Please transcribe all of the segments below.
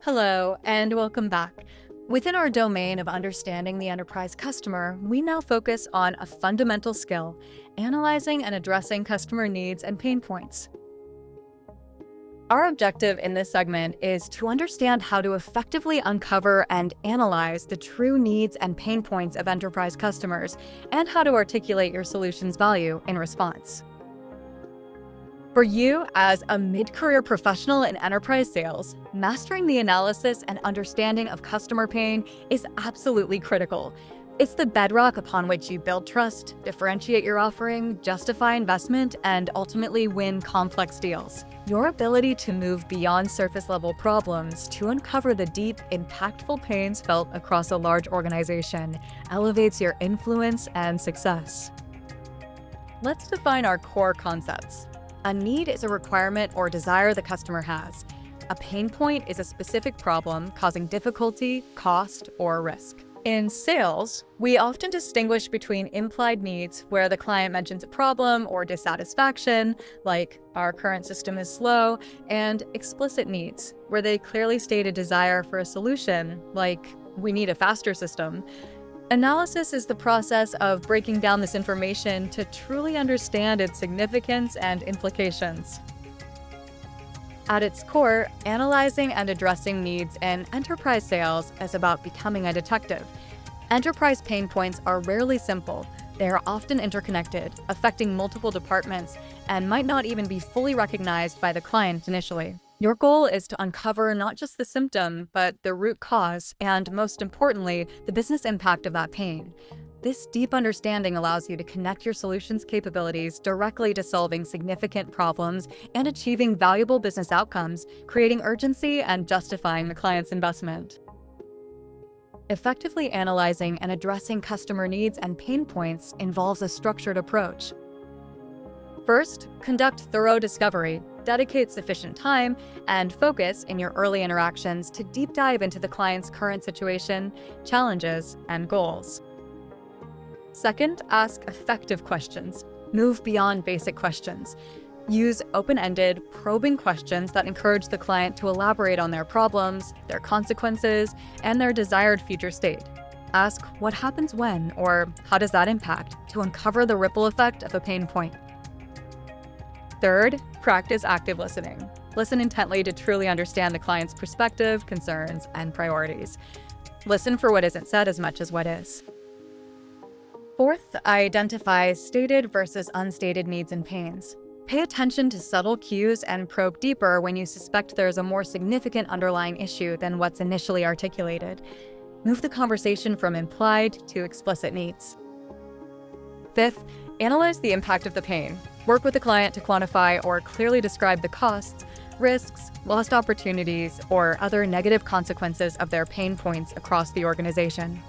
Hello, and welcome back. Within our domain of understanding the enterprise customer, we now focus on a fundamental skill, analyzing and addressing customer needs and pain points. Our objective in this segment is to understand how to effectively uncover and analyze the true needs and pain points of enterprise customers, and how to articulate your solution's value in response. For you, as a mid-career professional in enterprise sales, mastering the analysis and understanding of customer pain is absolutely critical. It's the bedrock upon which you build trust, differentiate your offering, justify investment, and ultimately win complex deals. Your ability to move beyond surface-level problems to uncover the deep, impactful pains felt across a large organization elevates your influence and success. Let's define our core concepts. A need is a requirement or desire the customer has. A pain point is a specific problem causing difficulty, cost, or risk. In sales, we often distinguish between implied needs, where the client mentions a problem or dissatisfaction, like our current system is slow, and explicit needs, where they clearly state a desire for a solution, like we need a faster system. Analysis is the process of breaking down this information to truly understand its significance and implications. At its core, analyzing and addressing needs in enterprise sales is about becoming a detective. Enterprise pain points are rarely simple. They are often interconnected, affecting multiple departments, and might not even be fully recognized by the client initially. Your goal is to uncover not just the symptom, but the root cause, and most importantly, the business impact of that pain. This deep understanding allows you to connect your solution's capabilities directly to solving significant problems and achieving valuable business outcomes, creating urgency and justifying the client's investment. Effectively analyzing and addressing customer needs and pain points involves a structured approach. First, conduct thorough discovery. Dedicate sufficient time and focus in your early interactions to deep dive into the client's current situation, challenges, and goals. Second, ask effective questions. Move beyond basic questions. Use open-ended, probing questions that encourage the client to elaborate on their problems, their consequences, and their desired future state. Ask what happens when, or how does that impact, to uncover the ripple effect of a pain point. Third, practice active listening. Listen intently to truly understand the client's perspective, concerns, and priorities. Listen for what isn't said as much as what is. Fourth, identify stated versus unstated needs and pains. Pay attention to subtle cues and probe deeper when you suspect there's a more significant underlying issue than what's initially articulated. Move the conversation from implied to explicit needs. Fifth, analyze the impact of the pain. Work with the client to quantify or clearly describe the costs, risks, lost opportunities, or other negative consequences of their pain points across the organization.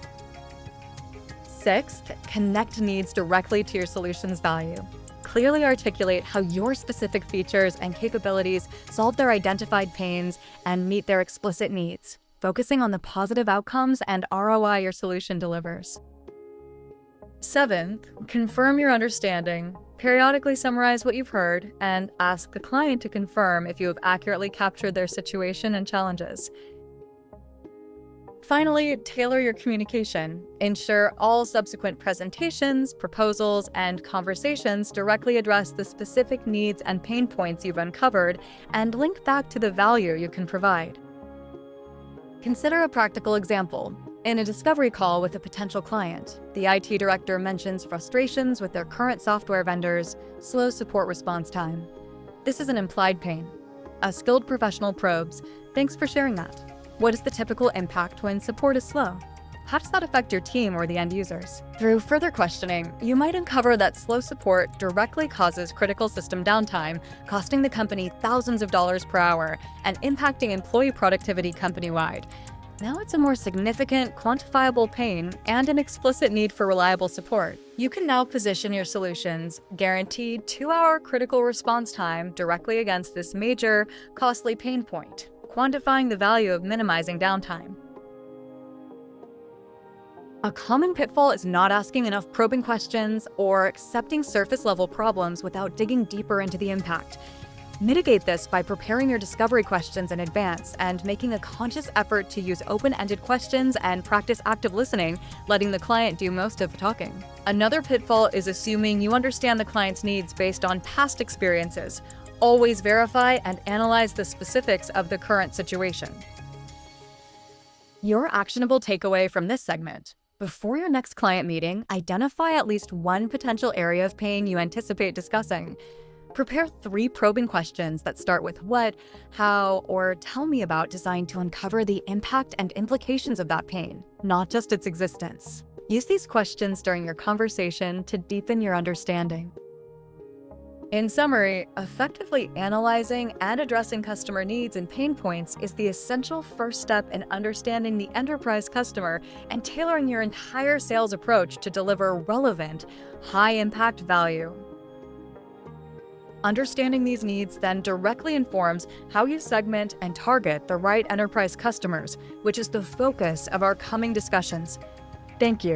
Sixth, connect needs directly to your solution's value. Clearly articulate how your specific features and capabilities solve their identified pains and meet their explicit needs, focusing on the positive outcomes and ROI your solution delivers. Seventh, confirm your understanding. Periodically summarize what you've heard and ask the client to confirm if you have accurately captured their situation and challenges. Finally, tailor your communication. Ensure all subsequent presentations, proposals, and conversations directly address the specific needs and pain points you've uncovered and link back to the value you can provide. Consider a practical example. In a discovery call with a potential client, the IT director mentions frustrations with their current software vendors, slow support response time. This is an implied pain. A skilled professional probes, "Thanks for sharing that. What is the typical impact when support is slow? How does that affect your team or the end users?" Through further questioning, you might uncover that slow support directly causes critical system downtime, costing the company thousands of dollars per hour and impacting employee productivity company-wide. Now it's a more significant, quantifiable pain and an explicit need for reliable support. You can now position your solution's guaranteed 2-hour critical response time directly against this major, costly pain point, quantifying the value of minimizing downtime. A common pitfall is not asking enough probing questions or accepting surface-level problems without digging deeper into the impact. Mitigate this by preparing your discovery questions in advance and making a conscious effort to use open-ended questions and practice active listening, letting the client do most of the talking. Another pitfall is assuming you understand the client's needs based on past experiences. Always verify and analyze the specifics of the current situation. Your actionable takeaway from this segment. Before your next client meeting, identify at least one potential area of pain you anticipate discussing. Prepare 3 probing questions that start with what, how, or tell me about, designed to uncover the impact and implications of that pain, not just its existence. Use these questions during your conversation to deepen your understanding. In summary, effectively analyzing and addressing customer needs and pain points is the essential first step in understanding the enterprise customer and tailoring your entire sales approach to deliver relevant, high-impact value. Understanding these needs then directly informs how you segment and target the right enterprise customers, which is the focus of our coming discussions. Thank you.